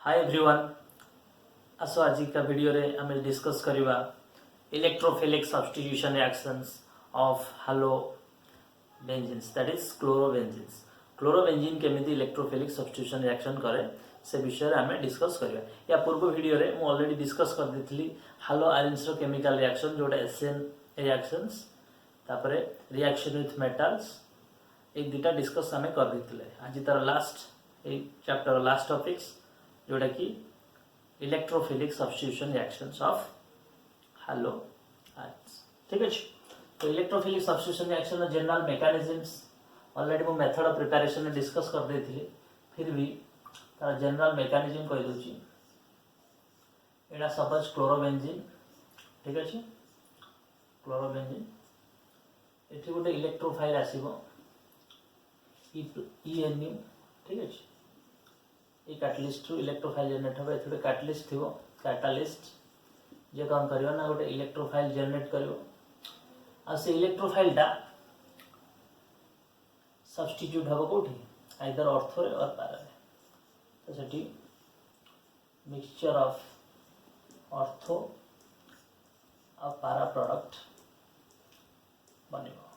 Hi everyone आसो आज का वीडियो रे आम डिस्कस करवा electrophilic substitution reactions of halo benzenes that is chlorobenzenes chlorobenzene केमिति इलेक्ट्रोफिलिक सब्स्टिट्यूशन रिएक्शन करे से विषय आम डिस्कस करवा या पूर्व वीडियो रे मु ऑलरेडी डिस्कस कर देथली हालो आयंस रो केमिकल रिएक्शन जोटा एसएन रिएक्शंस तापरे रिएक्शन विथ मेटल्स एक दुटा डिस्कस आम कर देथिले आज तार लास्ट ए चैप्टर लास्ट टॉपिक्स जोटा कि electrophilic substitution reactions of hello ions ठीक है। तो electrophilic substitution reaction general mechanisms already मो मेथड ऑफ प्रिपरेशन में डिस्कस कर देथिले फिर भी तार जनरल मेकानिजम कहि दोची एडा सपोज क्लोरोबेंजीन ठीक है। क्लोरोबेंजीन एठी गोटे इलेक्ट्रोफाइल आसीबो ENU ठीक है। ये कैटलिस्ट इलेक्ट्रोफाइल जनरेट हो ये कैटलिस्ट थी कैटालिस्ट जे कौन करियो ना गोटे इलेक्ट्रोफाइल जनरेट करियो आ से इलेक्ट्रोफाइल टा सब्स्टिट्यूट हबो कोठी आइदर ऑर्थो रे और पारा रे तो सेठी मिक्सचर ऑफ ऑर्थो और पारा प्रोडक्ट बनिबो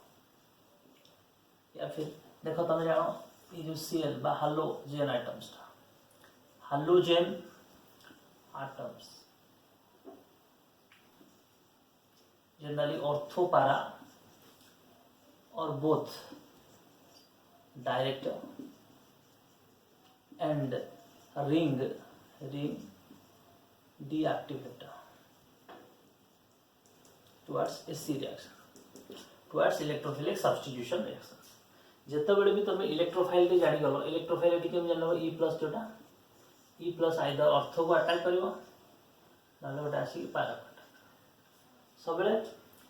या फिर देखो तुम जानो ये जो Cl बा halogen items halogen atoms generally ortho para और both direct and ring deactivator towards SE reaction towards electrophilic substitution reaction जेते बेले भी तुम इलेक्ट्रोफाइल के जानि गलो इलेक्ट्रोफाइल के केम जानलो E+ जोटा E+ आइदर ऑर्थो को अटैक करिवो नाले गोटे आसी पारा को अटैक सबले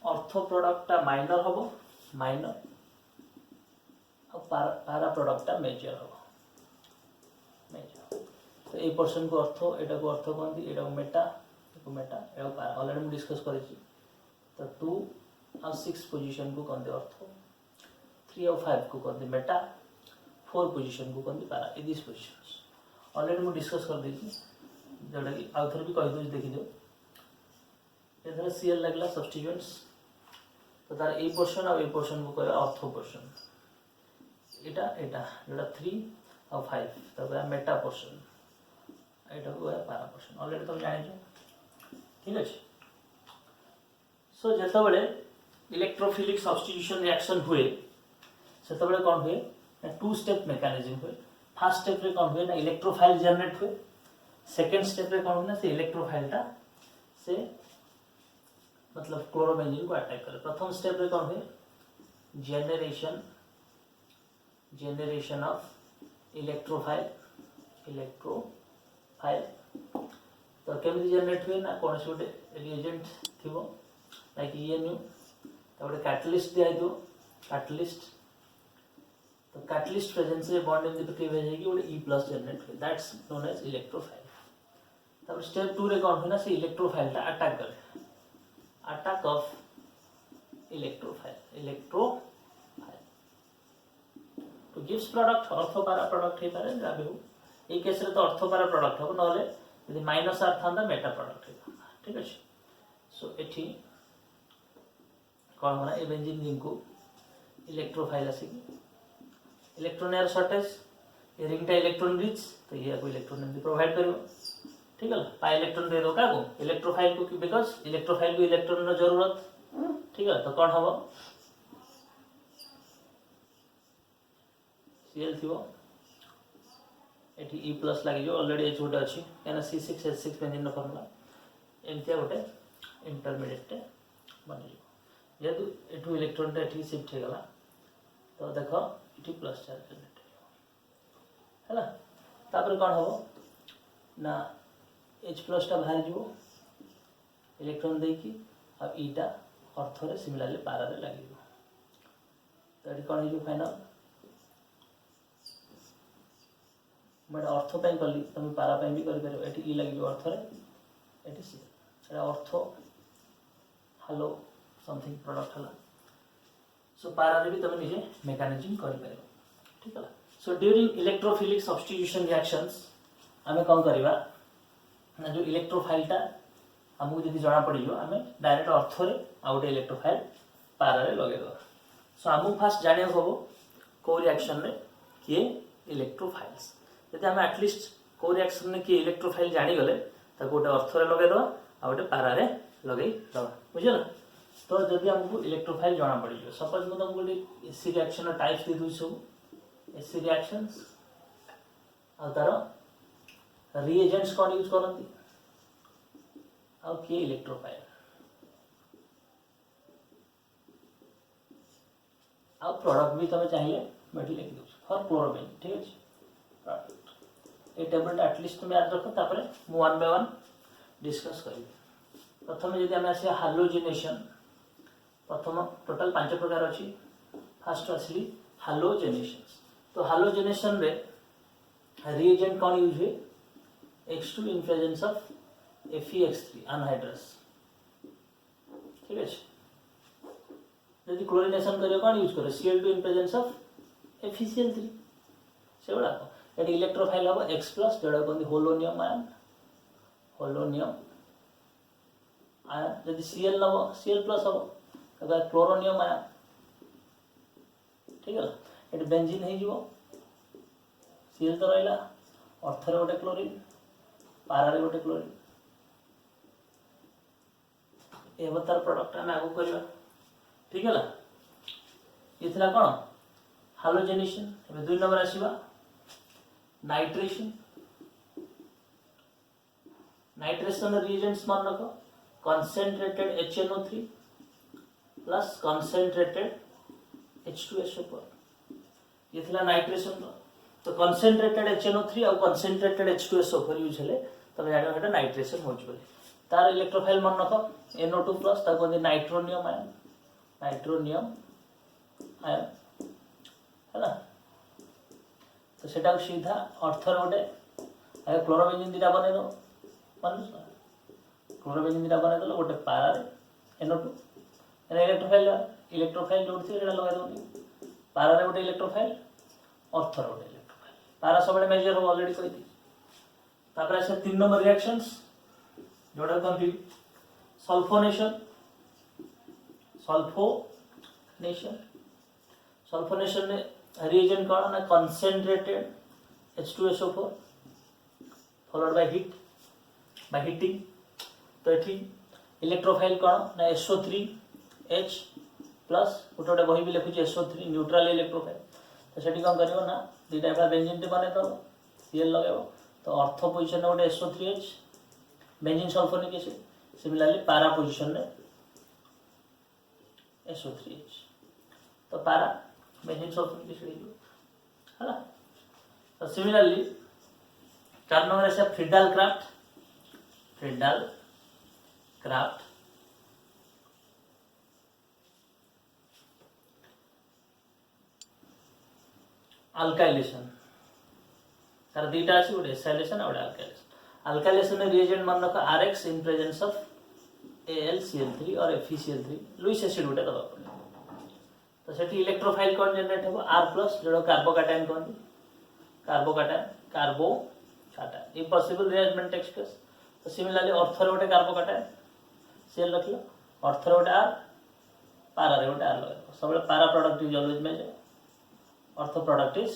ऑर्थो प्रोडक्ट टा माइनर हबो माइनर और पारा प्रोडक्ट टा मेजर हबो मेजर तो ए पर्सन को ऑर्थो एटा को ऑर्थो कहंती एटा को मेटा एटा को पारा ऑलरेडी हम डिस्कस करिछि तो 2 और 6 पोजीशन को कहंती ऑर्थो 3 और 5 को कहते मेटा 4 पोजीशन को कहते पारा ए 10 पोजीशंस ऑलरेडी मैं डिस्कस कर देछि जोटा कि आउथर भी कहि दो देखि दो एथरा Cl लागला सब्स्टिट्यूएंट्स तो तार ए पोर्शन और ए पोर्शन को कहबा ऑर्थो पोर्शन एटा एटा जोटा 3 और 5 तो कहबा मेटा पोर्शन एटा को कहबा पारा पोर्शन ऑलरेडी तुम जानि छ ठीक है। सो जेता बेले इलेक्ट्रोफिलिक सब्स्टिट्यूशन रिएक्शन हुए से कौन हुए ना 2 स्टेप मेकानिज्म हुए फर्स्ट स्टेप रे कौन हुए ना इलेक्ट्रोफाइल जनरेट हुए सेकंड स्टेप रे कौन हुए ना से इलेक्ट्रोफाइल टा से मतलब क्लोरोबेंजीन को अटैक करे प्रथम स्टेप रे कौन हुए जनरेशन ऑफ इलेक्ट्रोफाइल तो केमिति जनरेट हुए ना कौन से गोटे रिएजेंट थिबो लाइक ENU तो गोटे कैटलिस्ट दिया दो कैटलिस्ट तो कैटलिस्ट प्रेजेंस रे बॉन्ड इन द क्लीवेज है कि गोटे E+ जनरेट हुए दैट्स नोन एज इलेक्ट्रोफाइल तब स्टेप 2 रे कौन हुए ना से इलेक्ट्रोफाइल टा अटैक करे अटैक ऑफ इलेक्ट्रोफाइल तो गिव्स प्रोडक्ट ऑर्थो पारा प्रोडक्ट हे पारे जाबे हो ए केस रे तो ऑर्थो पारा प्रोडक्ट हो नले यदि माइनस आर थांदा मेटा प्रोडक्ट हे ठीक है। सो एठी कौन होना ए बेंजीन रिंग को इलेक्ट्रोफाइल आसी इलेक्ट्रॉन एयर शॉर्टेज ये रिंग टा इलेक्ट्रॉन रिच तो ये को इलेक्ट्रॉन प्रोवाइड करियो ठीक है पाई इलेक्ट्रॉन दे दो का को इलेक्ट्रोफाइल को बिकॉज़ इलेक्ट्रोफाइल को इलेक्ट्रॉन रो जरूरत ठीक है। तो कौन हबो Cl थिबो एठी E+ लागि जो ऑलरेडी H गोटे अछि याना C6H6 बेंजीन रो फार्मूला एमतिया गोटे इंटरमीडिएट बनि जेतु एठू इलेक्ट्रॉन टा एठी शिफ्ट हे गला तो देखो इठी प्लस चार्ज जनरेट हैला तापर कोन हबो ना H+ टा बाहर जीवो इलेक्ट्रॉन दे की अब ईटा ऑर्थो रे सिमिलरली पारा रे लागिवो तो एठी कोन हिजो फाइनल मैं ऑर्थो पे करली तुम पारा पे भी कर करियो एठी ई लागिवो ऑर्थो रे एठी सी एटा ऑर्थो हालो समथिंग प्रोडक्ट हला सो पारा रे भी तुम निजे मेकानिज्म कर परियो ठीक है। So during electrophilic substitution reactions, आमे कौन करवा ना जो इलेक्ट्रोफाइलटा आमको जब जना पड़ आम डायरेक्ट अर्थ रे आ गोटे इलेक्ट्रोफाइल पारा रे लगे दवा। सो आमको फास्ट जाना हम कौ रिएक्शन रे किए इलेक्ट्रोफाइल्स जब आम एटलिस्ट कौ रिएक्शन में किए इलेक्ट्रोफाइल जानीगले गोटे अर्थ रे लगे दवा आ गोटे पारा रे लगे दवा बुझल। तो जब आमको इलेक्ट्रोफाइल जना पड़ सपोज मुझे तुमको गोटे एसी रिएक्शन टाइप्स दे दूँ सब एसी रिएक्शंस आ तार रिएजेंट्स कौन यूज करती आउ किए इलेक्ट्रोफाइल आउ प्रोडक्ट भी तुम चाहिए बैठी लिखि दो फॉर क्लोरोबेन ठीक अच्छे ये टेबलटा एटलिस्ट तुम याद रख तापर मु वन बाय वन डिस्कस करी। प्रथम जब आम आस हालोजेनेशन प्रथम टोटाल 5 प्रकार अच्छी फास्ट आसली हालोजेनेशन। तो हालोजेनेशन रे रिएजेंट कौन यूज हुए X2 in presence of FeX3 anhydrous ठीक है। जब क्लोरिनेशन करियो कौन यूज करे Cl2 in presence of FeCl3 से गुड़ा ये इलेक्ट्रोफाइल हम X+ जोड़ा कहते होलोनियम आयन जब Cl नब Cl+ हम क्लोरोनियम आयन ठीक है। ये बेंजीन हो Cl तो रहा अर्थर गोटे क्लोरीन पारा गोटे क्लोरीन ये तार प्रोडक्ट आम आगे करवा ठीक है। ये थी कौन हालोजेनेशन। अब 2 नंबर आसवा नाइट्रेशन। नाइट्रेशन रिएजेंट्स मन रख concentrated HNO3 plus concentrated H2SO4 ये थी नाइट्रेशन। तो कंसंट्रेटेड HNO3 और कंसंट्रेटेड H2SO4 यूज हेले तुम जान नाइट्रेशन हो तार इलेक्ट्रोफाइल मन रख NO2 प्लस कहते नाइट्रोनियम आयन है। तो सेटा सीधा अर्थर गोटे क्लोरोबेंजीन 2टा बन मन क्लोरोबेंजीन 2टा बन गोटे पारा NO2 इलेक्ट्रोफाइल जो थी लगे दौनी पारा गोटे इलेक्ट्रोफाइल अर्थर गोटे इलेक्ट्रोफाइल पारा सब मेजर हो ऑलरेडी कही। आसे 3 नंबर रिएक्शंस जोड़ा कहती सल्फोनेशन सल्फोनेशन में रिएजेंट कौन ना concentrated H2SO4 followed by heating. तो ये इलेक्ट्रोफाइल कौन ना SO3H प्लस गोटे बही भी लिखुची SO3 न्यूट्रल इलेक्ट्रोफाइल। तो से कौन कर ना 2टा बेंजीन बनईदेव Cl लगे तो अर्थ पोजिशन गोटे SO3H benzene sulphonic acid similarly पारा पोजिशन में SO3H तो पारा बेंजीन सल्फोनिक एसिड है। तो सिमिलरली 4 नंबर से फ्रीडाल क्राफ्ट अल्काइलेशन तार 2टा अच्छी गोटे एसाइलेशन और अल्काइलेशन। अल्काइलेशन में रिएजेंट मन रख RX in presence of AlCl3 और FeCl3 लुईस एसिड गोटे दबा पड़े। तो सेठी इलेक्ट्रोफाइल कौन जनरेट हो R+ जो कार्बोकैटायन कहते carbocation impossible rearrangement takes place. तो सिमिलरली अर्थर गोटे कार्बोकैटायन Cl रख अर्थर गोटे R पारा गोटे R लगे सब पारा product is always major earth product is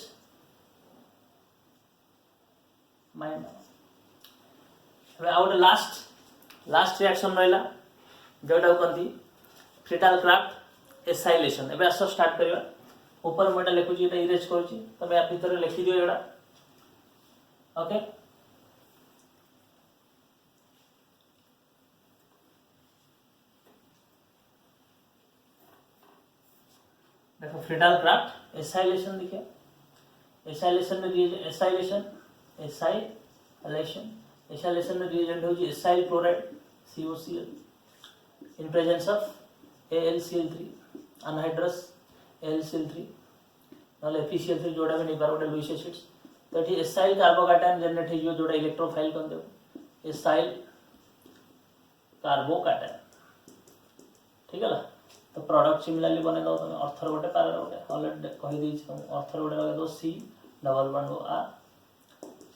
minor. गोटे लास्ट रिएक्शन रहा जोटा कहती फ्रीडाल क्राफ्ट एसाइलेशन। एबे आस स्टार्ट करवा ऊपर मुझे लिखुची ये इरेज करुँची तुम या भितर लिखिदियो एटा ओके। देखो फ्रीडाल क्राफ्ट एसाइलेशन देखिए एसाइलेशन में रिएजेंट हो acyl chloride COCl in presence of AlCl3 anhydrous AlCl3 ना FeCl3 जोड़ा भी नहीं पार गोटे लुईस एसिड्स। तो ये एसाइल कार्बोकैटायन जनरेट हो जोड़ा इलेक्ट्रोफाइल कौन देव एसाइल कार्बोकैटायन ठीक है। तो प्रोडक्ट सिमिलरली बने दो तुम अर्थर गोटे पारा गोटे ऑलरेडी कही तुम अर्थर गोटे लगे दो C double bond R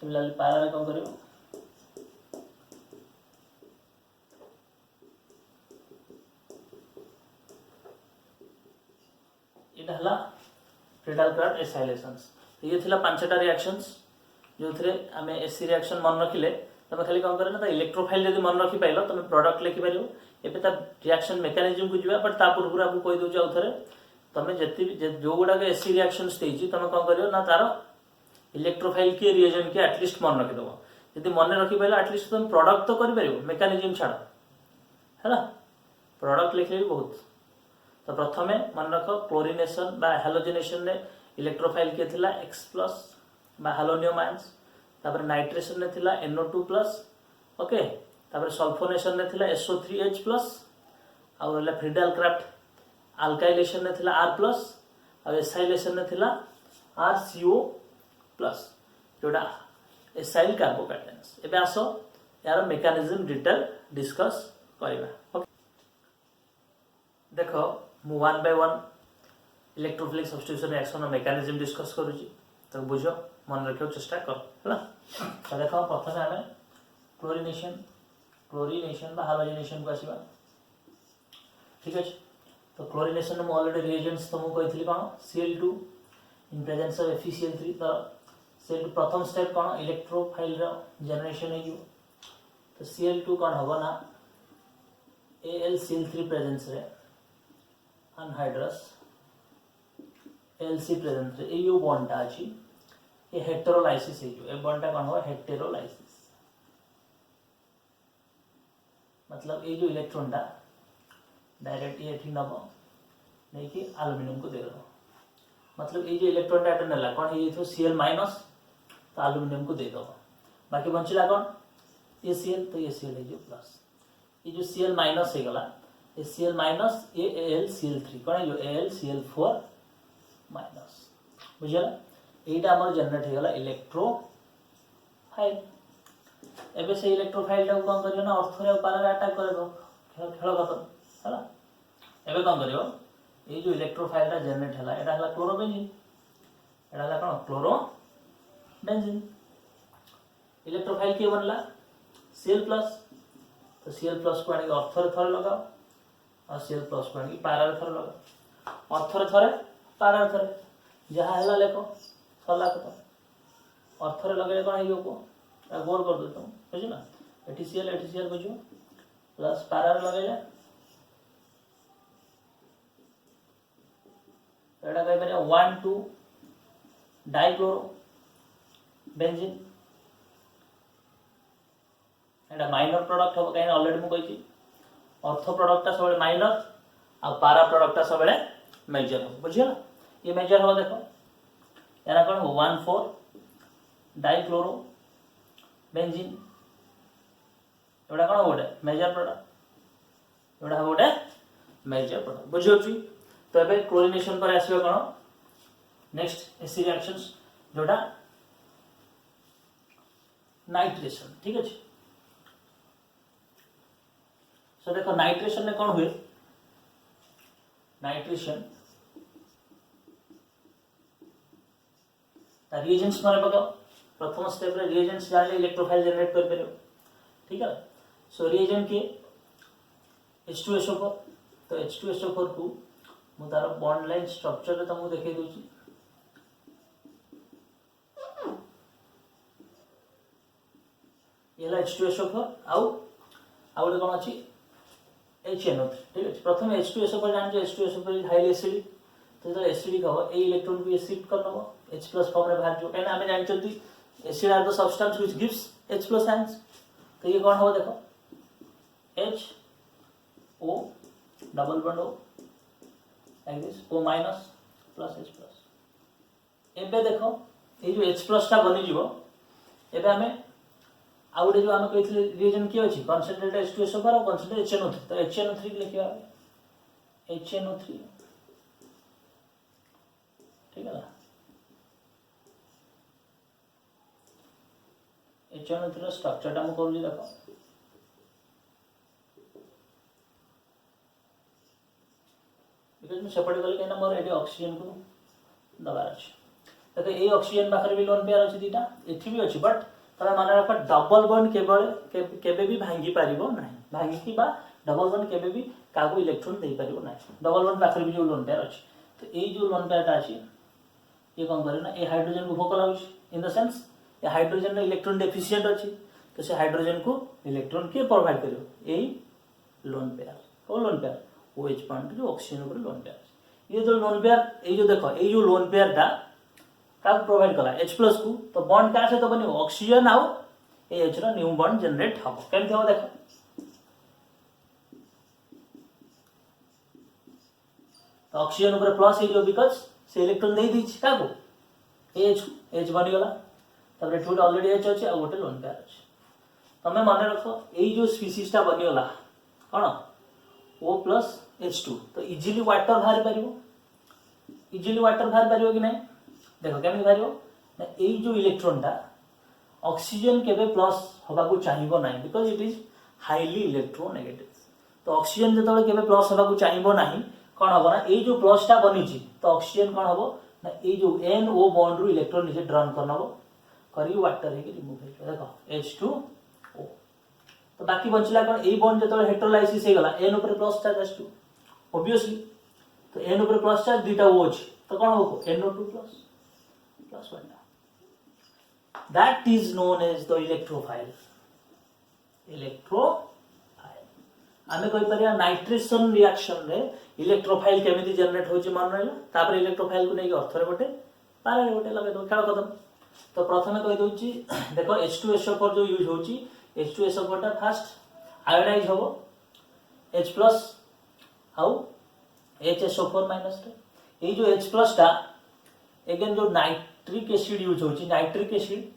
similarly पारा रे कौन करियो इटा हला फ्रीडाल क्राफ्ट एसाइलेशंस ये थिला पांचटा रिएक्शंस जो थरे हमें एसी रिएक्शन मन रखिले तमे खाली कौन करे ना इलेक्ट्रोफाइल यदि मन रखि पाइलो तमे प्रोडक्ट लिखि पारियो एबे ता रिएक्शन मेकानिज्म को जिबा बट ता पूर्व आपको कहि दउ जाउ थरे तमे जति जो गुडा के एसी रिएक्शंस देछि तमे कौन करियो ना तारो इलेक्ट्रोफाइल के रिएजेंट के एटलीस्ट मन रखि दबो यदि मन रखि पाइलो एटलीस्ट तुम प्रोडक्ट तो करि पारियो मेकानिज्म छाड़ हैला प्रोडक्ट लिखले भी बहुत तो प्रथमे मन रख क्लोरिनेशन बा हैलोजिनेशन ने इलेक्ट्रोफाइल के थिला X+ बा हैलोनियम आयंस तापर नाइट्रेशन ने थिला NO2+ ओके तापर सल्फोनेशन ने थिला SO3H+ और रहला फ्रीडाल क्राफ्ट अल्काइलेशन ने थिला R+ और एसाइलेशन ने थिला RCO+ जोड़ा एसाइल कार्बोकैटायंस एबे आसो यार मेकानिज्म डिटेल डिस्कस करबा ओके देखो मु 1 by 1 electrophilic substitution reaction mechanism discuss करूची तो बुझो मन रखियो चेष्टा कर हला तो देखो प्रथम हमें क्लोरिनेशन बा हैलोजिनेशन को आसीबा ठीक है तो क्लोरिनेशन में ऑलरेडी रिएजेंट्स तो मु कहितली कोन Cl2 in presence of FeCl3 तो Cl2 प्रथम स्टेप कोन इलेक्ट्रोफाइल रो जनरेशन है तो Cl2 कोन होबो ना AlCl3 प्रेजेंस रे अनहाइड्रस Lc प्रेजेंट रे ए बॉन्ड अछि ये हेटेरोलाइसिस है जो ए बॉन्ड कोन हो हेटेरोलाइसिस मतलब ये जो इलेक्ट्रॉन दा डायरेक्ट ये ठीक नबो नहीं कि एल्युमिनियम को दे दो मतलब ये जो इलेक्ट्रॉन दा नेला कोन ये तो Cl- तो एल्युमिनियम को दे दो बाकी बंचला कोन ये Cl तो ये Cl है जो प्लस ये जो Cl- है गला ये Cl- ये AlCl3 कोन जो AlCl4- बुझला एटा हमर जनरेट हे गला इलेक्ट्रोफाइल एबे से इलेक्ट्रोफाइल टा कोन करियो ना अर्थरे पारा अटैक करबो खेल खत्म हला एबे कोन करियो ये जो इलेक्ट्रोफाइल टा जनरेट हला एटा हला क्लोरोबेंजीन एटा हला कोन क्लोरोबेंजीन इलेक्ट्रोफाइल के बनला Cl+ तो Cl+ को आनी अर्थरे थरे लगाओ और Cl+ को आनी पारा थरे लगाओ अर्थरे थरे पारा थरे जहाँ है लेखो सरला कत अर्थरे लगे कौन है को गोल कर देता हूँ बुझे ना एटीसीएल बुझो प्लस पारा लगे एटा कहि पारे 1,2 डाइक्लोरो बेंजीन एटा माइनर प्रोडक्ट हो कहीं ऑलरेडी मु कहि अर्थ प्रोडक्ट ता सब माइनर आ पारा प्रोडक्ट ता सब मेजर हो बुझिया ये मेजर हो देखो याना कौन 1,4 डाइक्लोरो बेंजीन एटा कौन गोटे मेजर प्रोडक्ट एटा गोटे मेजर प्रोडक्ट बुझियो छी तो एबे क्लोरिनेशन पर आसीबो कौन नेक्स्ट एसिड रिएक्शंस जोटा नाइट्रेशन ठीक है सो देखो नाइट्रेशन में कौन हुए नाइट्रेशन रिएजेंट्स माने पकाओ प्रथम स्टेप रे रिएजेंट्स जाने इलेक्ट्रोफाइल जनरेट कर परियो ठीक है सो रिएजेंट के H2SO4 तो H2SO4 को मु तार बॉन्ड लाइन स्ट्रक्चर रे तुमको देखै दोची येला H2SO4 आउ कोन अछि HNO3 ठीक है प्रथम H2SO4 जान जे H2SO4 इज हाईली एसिडिक तो जो एसिडिक हो ए इलेक्ट्रॉन को शिफ्ट कर नबो H+ फॉर्म रे बाहर जो कहना हमें जान चलती acid are the substance which gives H+ ions तो ये कौन हो देखो H O double bond O like this O- plus H+। एबे देखो ये जो H+ ता बनी जीवो एबे हमें आउडे जो हम कहितले रिएजेंट के अछि कंसंट्रेट H2SO4 और कंसंट्रेट HNO3 तो HNO3 लिखिया HNO3 ठीक है ना HNO3 स्ट्रक्चर टा हम करू देखो बिकॉज़ मैं सेपरेट कर लेना मोर एडी ऑक्सीजन को दबार अछि देखो ए ऑक्सीजन पाखरे भी लोन पेयर अछि दीटा एठी भी अछि बट तमे माने रख डबल बॉन्ड केवल केबे भी भांगी पारिबो नाही भांगी की बा डबल बॉन्ड केबे भी कागो इलेक्ट्रॉन दे पारिबो नाही डबल बॉन्ड पाखरे भी जो लोन पेयर अछि तो ए जो लोन पेयर ता अछि ये कौन करे ना ए हाइड्रोजन को भोक लाउछ इन द सेंस ए हाइड्रोजन रे इलेक्ट्रॉन डेफिशिएंट अछि तो से हाइड्रोजन को इलेक्ट्रॉन के प्रोवाइड करियो ए लोन पेयर को लोन पेयर OH बॉन्ड जो ऑक्सीजन ऊपर लोन पेयर ये जो लोन पेयर ए जो देखो ए जो लोन पेयर ता का प्रोवाइड कला H+ को तो बॉन्ड का से तो बनियो ऑक्सीजन आउ H रो न्यू बॉन्ड जनरेट हबो केमते हो देखो तो ऑक्सीजन ऊपर प्लस हे जो बिकॉज़ से इलेक्ट्रॉन दे दी का को H बनी गला तबरे टू ऑलरेडी H अछि आ गोटे लोन पेयर अछि तमे माने रखो एई जो स्पीसीज ता बनी गला कोन O+ H2 तो इजीली वाटर बाहर परिबो इजीली वाटर बाहर परिबो कि नहीं देखो केमि बाहरिबो ना एई जो इलेक्ट्रॉन ता ऑक्सीजन केबे प्लस होबा को चाहिबो नहीं because it is highly electronegative तो ऑक्सीजन जतले केबे प्लस होबा को चाहिबो नहीं कोन हबो ना एई जो प्लस ता बनिची तो ऑक्सीजन कोन हबो ना एई जो NO बॉन्ड रु इलेक्ट्रॉन नीचे ड्रॉन करनबो करी वाटर हे रिमूव हे देखो H2O तो बाकी बचला कोन एई बॉन्ड जतले हेटेरोलाइसिस हे गला N ऊपर प्लस चार्ज H2 ऑब्वियसली तो N ऊपर प्लस चार्ज दीटा O अछि तो कोन होबो NO2 plus 1 that is known as the electrophile आमे कोइ परिया नाइट्रेशन रिएक्शन रे इलेक्ट्रोफाइल केमिति जनरेट होची मान रहला तापर इलेक्ट्रोफाइल को नै अर्थ रे गोटे पारा रे गोटे लगे दो खेल खत्म तो प्रथमे कहि दोची देखो H2SO4 जो यूज होची H2SO4 ता फर्स्ट आयोडाइज होबो H+ आउ HSO4- टे ए जो H+ ता अगेन जो नाइट्रिक एसिड यूज होची नाइट्रिक एसिड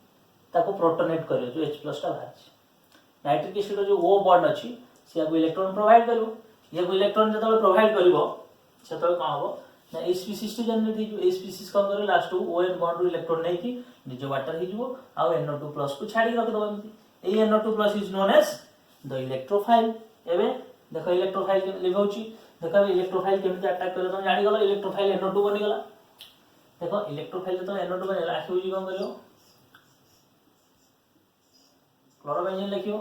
ताको प्रोटोनेट करियो जो H+ ता बाहर नाइट्रिक एसिड जो O बॉन्ड अछि से को इलेक्ट्रॉन प्रोवाइड करियो ये को इलेक्ट्रॉन जतले प्रोवाइड करिवो सेतले कोन हबो ना ए स्पीसीज टे जनरेट ही जो ए स्पीसीज कोन करे लास्ट को ON बॉन्ड रो इलेक्ट्रॉन नै कि निजे वाटर ही जीवो आ NO2+ को छाडी रख दबो एमती ए NO2+ is known as the electrophile एबे देखो इलेक्ट्रोफाइल के लिखौची देखो इलेक्ट्रोफाइल केमती अटैक करे तुम जानि गलो इलेक्ट्रोफाइल NO2 बनि गला देखो इलेक्ट्रोफाइल तो NO2 बनि गला आखि कोन करियो क्लोरोबेंजीन लिखियो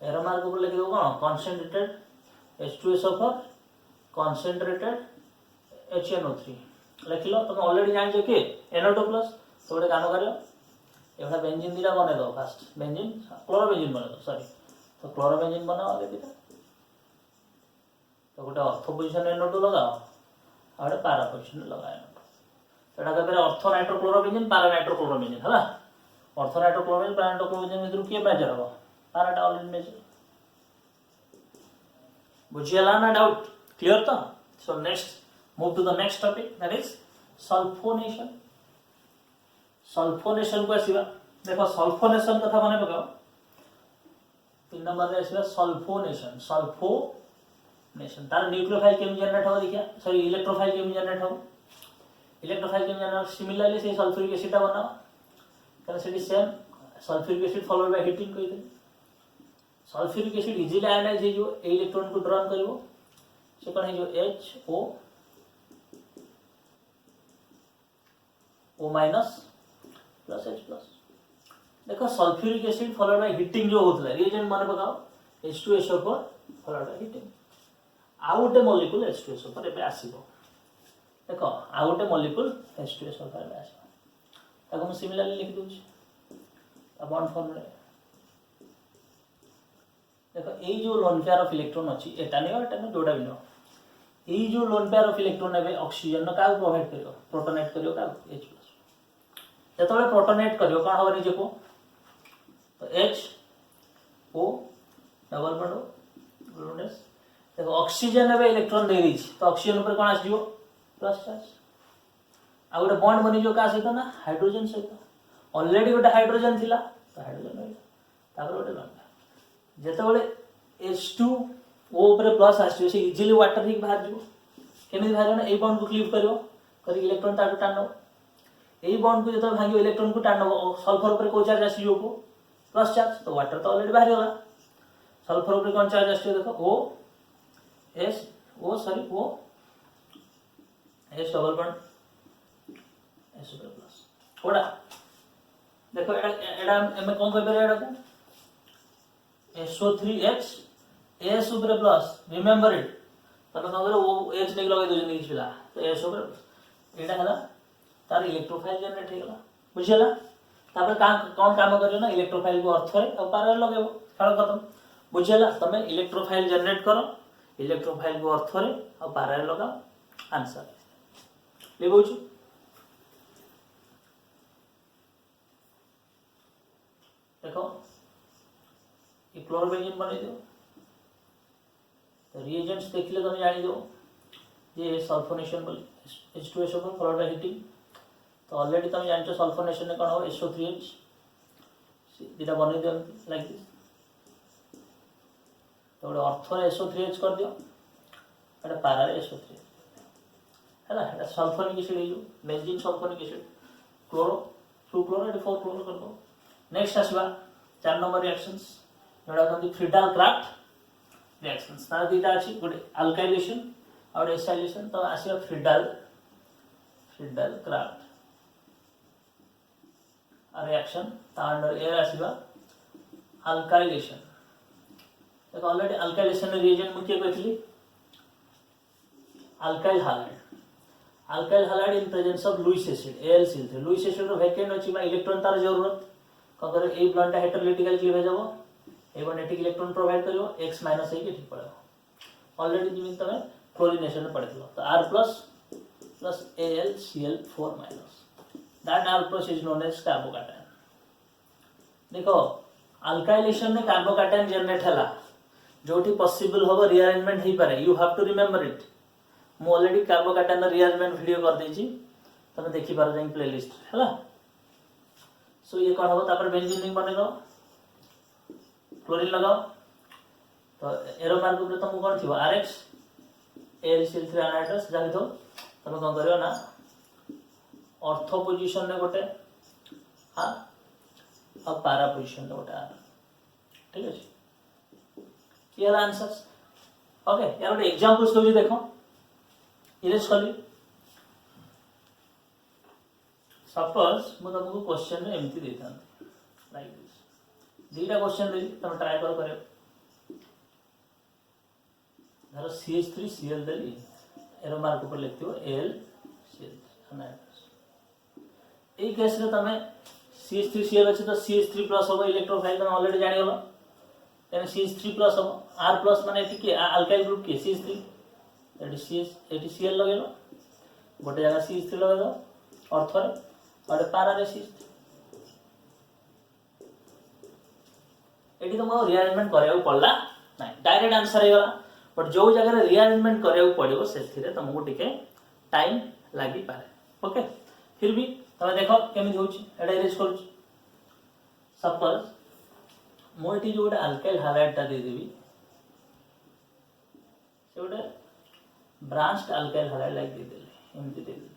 एरो मार्क ऊपर लिख दो कोन कंसंट्रेटेड H2SO4 कंसंट्रेटेड HNO3 लिखिलो तुम ऑलरेडी जान जो कि NO2+ तो गोटे काम करियो एबा बेंजीन दिला बने दो फर्स्ट बेंजीन क्लोरोबेंजीन बने दो सॉरी तो क्लोरोबेंजीन बनाओ आगे दिला तो गोटे ऑर्थो पोजीशन NO2 लगाओ और पैरा पोजीशन लगाओ एटा कहबे ऑर्थो नाइट्रोक्लोरोबेंजीन पैरा नाइट्रोक्लोरोबेंजीन हला ऑर्थो नाइट्रोक्लोरोबेंजीन पैरा नाइट्रोक्लोरोबेंजीन मित्रु के मेजर हो पैराटा ऑलरेडी मेजर बुझियला ना डाउट क्लियर तो so next move to the next topic that is sulphonation sulphonation को आसीबा देखो सल्फोनेशन कथा माने पकाओ 3 नंबर रे आसीबा सल्फोनेशन तार न्यूक्लियोफाइल केम जनरेट हो देखिया सॉरी इलेक्ट्रोफाइल केम जनरेट हो इलेक्ट्रोफाइल केम जनरेट सिमिलरली से सल्फ्यूरिक एसिड ता बनाओ कारण सेटी same sulphuric acid followed by heating कहि दे सल्फ्यूरिक एसिड इजीली आयनाइज हे जो ए इलेक्ट्रॉन को ड्रॉन करिवो से कोन हे जो HO O- प्लस H+ देखो sulphuric acid followed by heating जो होतला रिएजेंट माने पकाओ H2SO4 followed by heating out molecule H2SO4 एबे आसीबो देखो आउट मॉलिक्यूल H2SO4 एबे आसीबो ताको हम सिमिलरली लिख दोछ बॉन्ड फॉर्म रे देखो ए जो लोन पेयर ऑफ इलेक्ट्रॉन अछि एटा ने जोडा बिनो ए जो लोन पेयर ऑफ इलेक्ट्रॉन एबे ऑक्सीजन न का प्रोवाइड करियो प्रोटोनेट करियो का H+ जतले प्रोटोनेट करियो का हो निजे को तो HO डबल बॉन्ड लोनेस देखो ऑक्सीजन एबे इलेक्ट्रॉन दे दी तो ऑक्सीजन ऊपर कोन आसीबो प्लस चार्ज आ गोटे बॉन्ड बनि जो का सहित ना हाइड्रोजन सहित ऑलरेडी गोटे हाइड्रोजन थिला तो हाइड्रोजन रहला तापर गोटे लोन जेतेबेले H2O ऊपर प्लस आसीबो से इजीली वाटर ही बाहर जीवो केमि बाहर ना ए बॉन्ड को क्लीव करियो करी इलेक्ट्रॉन ताटो टानो ए बॉन्ड को जतो भांगियो इलेक्ट्रॉन को टानो सल्फर ऊपर को चार्ज आसीयो को प्लस चार्ज तो वाटर तो ऑलरेडी बाहर गला सल्फर ऊपर कोन चार्ज आसीयो देखो O S double bond S ऊपर प्लस कोड़ा देखो एडा एमे कोन कहि पारे एडा को SO3H S ऊपर प्लस रिमेंबर इट तमे कोन करे ओ H नै लगे दोजन किछ पिला तो S ऊपर एडा हला तार इलेक्ट्रोफाइल जनरेट हे गला बुझिला तापर कोन काम करियो ना इलेक्ट्रोफाइल को अर्थ रे और पारा लगेबो खेल खत्म बुझिला तमे इलेक्ट्रोफाइल जनरेट करो इलेक्ट्रोफाइल को अर्थ रे और पारा रे लगा आंसर लेबो छु देखो ये क्लोरोबेंजीन बने दो तो रिएजेंट्स देखले तुम जानि दो ये सल्फोनेशन बोली H2SO फॉलोड बाय हीटिंग तो ऑलरेडी तुम जानछो सल्फोनेशन ने कोन हो SO3H दिटा बने दियो लाइक दिस तो बड़े अर्थ रे SO3H कर दियो एटा पारा रे SO3 हैला एटा सल्फोनिक एसिड हेजो benzene sulphonic acid chloro 2 chloro एटा 4 क्लोरो कर दो नेक्स्ट आसवा 4 नंबर रिएक्शंस जोड़ा कथि फ्रीडाल क्राफ्ट रिएक्शंस तार दीटा अछि गोटे अल्काइलेशन और एसाइलेशन तो आसीबा फ्रीडाल क्राफ्ट रिएक्शन तार अंडर एयर आसीबा अल्काइलेशन देखो ऑलरेडी अल्काइलेशन रिएजेंट मुख्य कहथली alkyl halide in presence of Lewis acid AlCl3 Lewis acid रो वैकेंट अछि बा इलेक्ट्रॉन तार जरूरत कगर ए ब्लॉन्ड हेटेरोलिटिकल क्लीव हो जाबो एवं नेटिक इलेक्ट्रॉन प्रोवाइड करियो x माइनस ए के ठीक पड़ो ऑलरेडी जिमिन तमे क्लोरीनेशन में पढ़िलो तो R plus AlCl4 minus that R plus is known as carbocation देखो अल्काइलेशन में कार्बोकैटायन जनरेट हला जोठी पॉसिबल होबो रीअरेंजमेंट ही पारे you have to remember it मो ऑलरेडी कार्बोकैटायन रीअरेंजमेंट वीडियो कर देछि तमे देखि पार जाई प्लेलिस्ट हला सो ये कौन होगा तापर बेंजीन रिंग बने दो क्लोरीन लगाओ तो एरो मार्क ऊपर तुमको कौन थी RX AlCl3 अनाइड्रस जाहि तो तुम कौन करियो ना ऑर्थो पोजीशन में गोटे हां और पारा पोजीशन में गोटे R ठीक है ये आंसर्स ओके यार गोटे एग्जांपल्स दो देखो इरेज कर सपोज मु तुमको क्वेश्चन में एमती देता लाइक दिस दीटा क्वेश्चन दे तुम ट्राई करो धरो CH3Cl देली एरो मार्क ऊपर लिखतियो AlCl3 अनाइड्रस ए केस रे तमे CH3Cl अछि तो CH3+ होबो इलेक्ट्रोफाइल तुम ऑलरेडी जानि गेलो यानी CH3+ होबो R+ माने एठी के अल्काइल ग्रुप के CH3 एठी Cl लगेलो गोटे जगह CH3 लगेलो और थोड़े और पारा रे CH3 एठी तुमको रीअरेंजमेंट करियो पड़ला नाही डायरेक्ट आंसर हे गला बट जो जगह रे रीअरेंजमेंट करियो पड़िबो सेथिरे तुमको टिके टाइम लागि पारे ओके फिर भी तमे देखो केमि होउची एटा इरेज करूची सपोज मोटी जो गोटे अल्काइल हालाइड ता दे देबी से गोटे branched alkyl halide like they देले एमति दे देले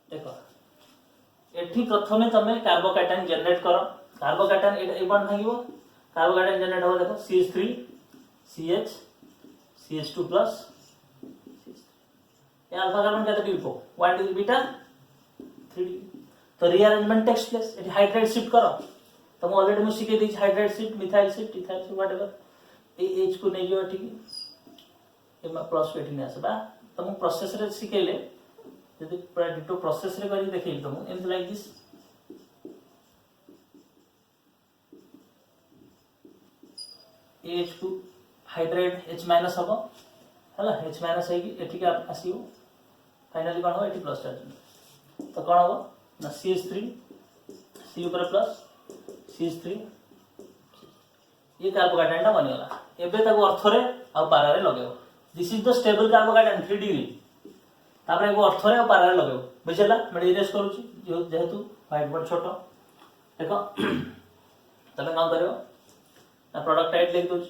देखो एठी प्रथमे तमे कार्बोकैटायन जनरेट करो carbocation a bond भागिबो carbocation generate हो देखो CH3 CH CH2+ ये अल्फा कार्बन केते डिग्री को 1 डिग्री बीटा 3 डिग्री तो रीअरेंजमेंट टेक्स प्लेस एठी हाइड्राइड शिफ्ट करो तुम ऑलरेडी मु सिखे दी hydride shift methyl shift ethyl shift whatever ए H को नै जो एठी ए प्लस एठी नै आसबा तुम प्रोसेस रे सिखेले यदि पूरा डिटो प्रोसेस रे करी देखि तुम am like this H2 hydride H- हबो हला H- है कि एठी के आसीबो फाइनली कोन हो एठी प्लस चार्ज तो कोन हबो ना CH3 C ऊपर प्लस CH3 ये कार्बोकैटायन बनिगला एबे ताको अर्थ रे आ पारा रे लगेबो this is the stable carbocation 3 degree तापर एगो अर्थ रे पारा रे लगेबो बुझला मैं इरेज करूची जेहेतु व्हाइट बोर्ड छोटो देखो तमे काम करियो ना प्रोडक्ट टाइप लिख दोछ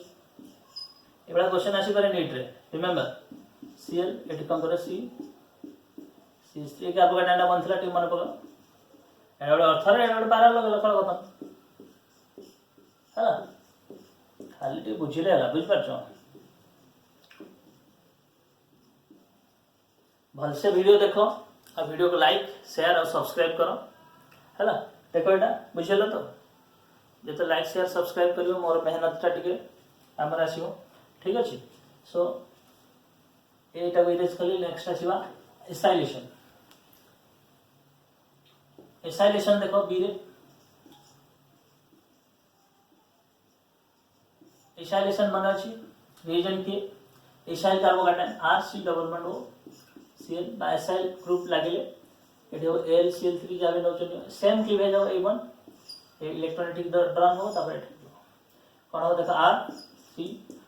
एबड़ा क्वेश्चन आसी पारे नीट रे रिमेंबर Cl एटी काम करे C CH3 के कार्बोकैटायन बनथला टी मन पका एबड़ा अर्थ रे एबड़ा पारा लगेला कल खत्म हला खाली टी बुझिले हला बुझ परछो भलसे वीडियो देख और वीडियो को लाइक शेयर और सब्सक्राइब करो है देख यहाँ बुझल तो जो लाइक शेयर सब्सक्राइब कर मोर मेहनतटा टे आम आसो ठीक अच्छे सो यहाँ इरेज कली नेक्स्ट आसवा एसाइलेशन एसाइलेशन देख बी रे एसाइलेशन मान अच्छी रिएजेंट किए acyl carbocation R C double bond O CL बा एसाइल ग्रुप लगे ये एल सी एल थ्री जहाँ नौ सेम क्लीवेज हम ए1 इलेक्ट्रोनेटिक ड्रन हो कौन हो देखो R C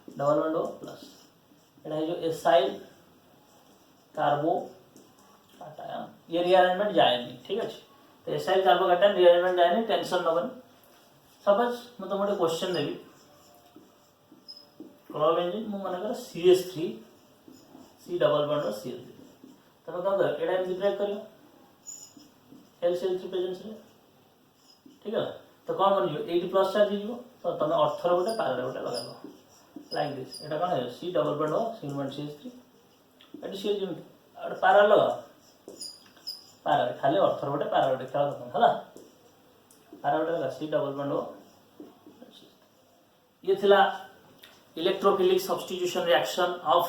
double bond O plus ये जो एसाइल कार्बोकाटायन ये रिअरेंजमेंट जाए नहीं ठीक अच्छे तो एसाइल कार्बोकाटायन रिअरेंजमेंट जाए नहीं टेंशन नबन सपोज मैं तुम गोटे क्वेश्चन देवी क्लोरोबेंजीन मु मन कर CH3 C double bond CL3 तुम कौन कर एटा एमती ब्रेक करियो LCl3 प्रेजेंस रे ठीक है तो कौन बन 80 प्लस चार्ज हो तो तुम अर्थर गोटे पारा गोटे लगाइब लाइक दिस एटा कौन है C double bond single bond CH3 eighty CL जमी पारा लगा पारा खाली अर्थर गोटे पारा गोटे खेल है पारा गोटे लगा C डबल बॉन्ड ये थिला electrophilic substitution reaction of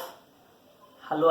hello